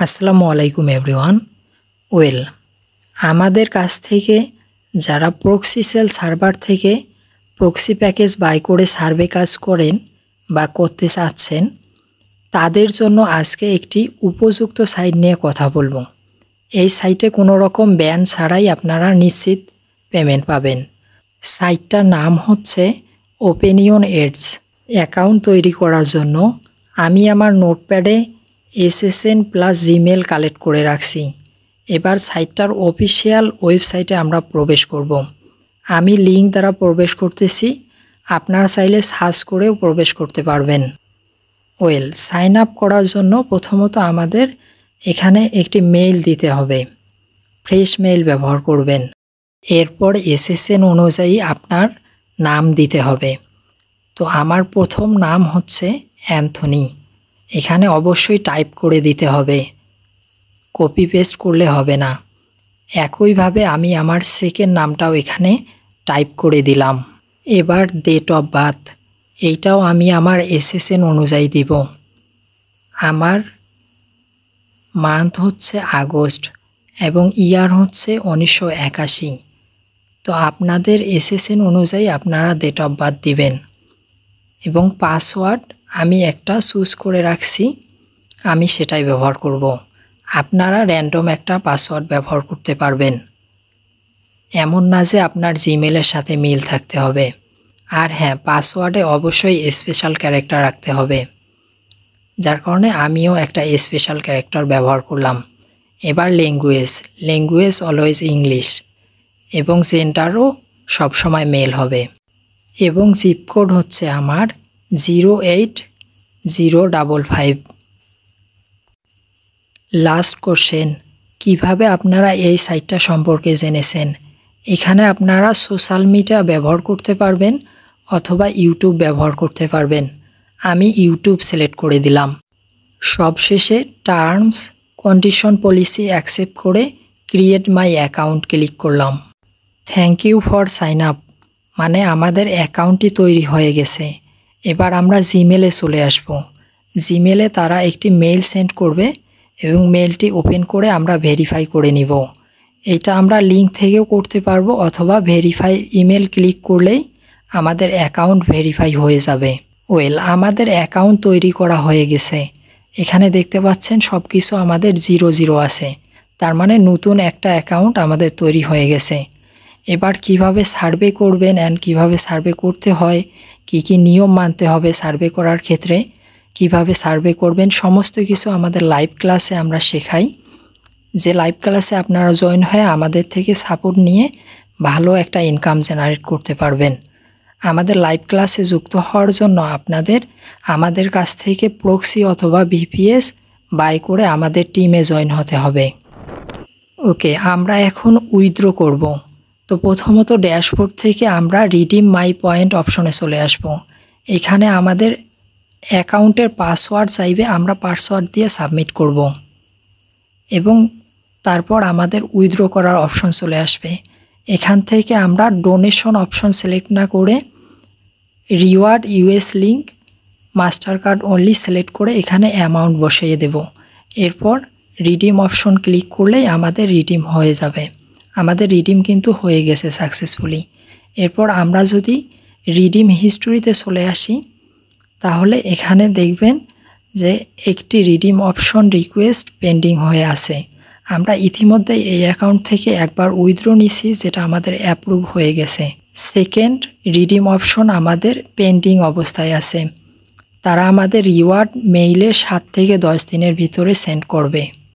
আসসালামু আলাইকুম everyone. Well, আমাদের কাছ থেকে যারা প্রক্সি সেল সার্ভার থেকে প্রক্সি প্যাকেজ বাই করে সার্ভে কাজ করেন বা করতে চাচ্ছেন, তাদের জন্য আজকে একটি উপযুক্ত সাইট নিয়ে কথা বলবো। এই সাইটে কোনো রকম ব্যান ছাড়াই আপনারা নিশ্চিত পেমেন্ট পাবেন। সাইটটার নাম হচ্ছে ওপেনিয়ন এডস। অ্যাকাউন্ট তৈরি করার জন্য আমি আমার নোটপ্যাডে SSN প্লাস জিমেল কালেক্ট করে রাখছি। এবার সাইটটার অফিসিয়াল ওয়েবসাইটে আমরা প্রবেশ করব। আমি লিঙ্ক দ্বারা প্রবেশ করতেছি, আপনারা চাইলে সার্চ করেও প্রবেশ করতে পারবেন। ওয়েল, সাইন আপ করার জন্য প্রথমত আমাদের এখানে একটি মেইল দিতে হবে। ফ্রেশ মেইল ব্যবহার করবেন। এরপর SSN অনুযায়ী আপনার নাম দিতে হবে। তো আমার প্রথম নাম হচ্ছে অ্যান্থনি। এখানে অবশ্যই টাইপ করে দিতে হবে, কপি পেস্ট করলে হবে না। একইভাবে আমি আমার সেকেন্ড নামটাও এখানে টাইপ করে দিলাম। এবার ডেট অফ বার্থ, এইটাও আমি আমার SSN অনুযায়ী দিব। আমার মান্থ হচ্ছে আগস্ট এবং ইয়ার হচ্ছে 1981। তো আপনাদের SSN অনুযায়ী আপনারা ডেট অফ বার্থ দিবেন। এবং পাসওয়ার্ড আমি একটা চুজ করে রাখছি, আমি সেটাই ব্যবহার করব। আপনারা র্যান্ডম একটা পাসওয়ার্ড ব্যবহার করতে পারবেন, এমন না যে আপনার জিমেলের সাথে মিল থাকতে হবে। আর হ্যাঁ, পাসওয়ার্ডে অবশ্যই স্পেশাল ক্যারেক্টার রাখতে হবে, যার কারণে আমিও একটা স্পেশাল ক্যারেক্টার ব্যবহার করলাম। এবার ল্যাঙ্গুয়েজ অলওয়েজ ইংলিশ এবং জেন্ডারও সবসময় মেল হবে। এবং জিপ কোড হচ্ছে আমার 08055। লাস্ট কোশ্চেন, কিভাবে আপনারা এই সাইটটা সম্পর্কে জেনেছেন? এখানে আপনারা সোশ্যাল মিডিয়া ব্যবহার করতে পারবেন অথবা ইউটিউব ব্যবহার করতে পারবেন। আমি ইউটিউব সিলেক্ট করে দিলাম। সবশেষে টার্মস কন্ডিশন পলিসি অ্যাকসেপ্ট করে ক্রিয়েট মাই অ্যাকাউন্ট ক্লিক করলাম। Thank you for sign up, মানে আমাদের অ্যাকাউন্টটি তৈরি হয়ে গেছে। এবার আমরা জিমেলে চলে আসব। জিমেলে তারা একটি মেইল সেন্ড করবে এবং মেইলটি ওপেন করে আমরা ভেরিফাই করে নিব। এটা আমরা লিঙ্ক থেকেও করতে পারবো অথবা ভেরিফাই ইমেল ক্লিক করলেই আমাদের অ্যাকাউন্ট ভেরিফাই হয়ে যাবে। ওয়েল, আমাদের অ্যাকাউন্ট তৈরি করা হয়ে গেছে। এখানে দেখতে পাচ্ছেন সব কিছু আমাদের 00 আছে, তার মানে নতুন একটা অ্যাকাউন্ট আমাদের তৈরি হয়ে গেছে। এবার কিভাবে সার্ভে করবেন অ্যান্ড কিভাবে সার্ভে করতে হয়, কি নিয়ম মানতে হবে সার্ভে করার ক্ষেত্রে, কিভাবে সার্ভে করবেন, সমস্ত কিছু আমাদের লাইভ ক্লাসে আমরা শেখাই। যে লাইভ ক্লাসে আপনারা জয়েন হয়ে আমাদের থেকে সাপোর্ট নিয়ে ভালো একটা ইনকাম জেনারেট করতে পারবেন। আমাদের লাইভ ক্লাসে যুক্ত হওয়ার জন্য আপনাদের আমাদের কাছ থেকে প্রক্সি অথবা VPS বাই করে আমাদের টিমে জয়েন হতে হবে। ওকে, আমরা এখন উইথড্র করব। তো প্রথমত ড্যাশবোর্ড থেকে আমরা রিডিম মাই পয়েন্ট অপশনে চলে আসব। এখানে আমাদের অ্যাকাউন্টের পাসওয়ার্ড চাইবে, আমরা পাসওয়ার্ড দিয়ে সাবমিট করব এবং তারপর আমাদের উইথড্র করার অপশন চলে আসবে। এখান থেকে আমরা ডোনেশন অপশন সিলেক্ট না করে reward US link master card only select করে এখানে অ্যামাউন্ট বসিয়ে দেব। এরপর রিডিম অপশন ক্লিক করলেই আমাদের রিডিম হয়ে যাবে। আমাদের রিডিম কিন্তু হয়ে গেছে সাকসেসফুলি। এরপর আমরা যদি রিডিম হিস্টোরিতে চলে আসি, তাহলে এখানে দেখবেন যে একটি রিডিম অপশন রিকোয়েস্ট পেন্ডিং হয়ে আছে। আমরা ইতিমধ্যে এই অ্যাকাউন্ট থেকে একবার উইথড্র নিছি, যেটা আমাদের অ্যাপ্রুভ হয়ে গেছে। সেকেন্ড রিডিম অপশন আমাদের পেন্ডিং অবস্থায় আছে। তারা আমাদের রিওয়ার্ড মেইলে 7 থেকে 10 দিনের ভিতরে সেন্ড করবে।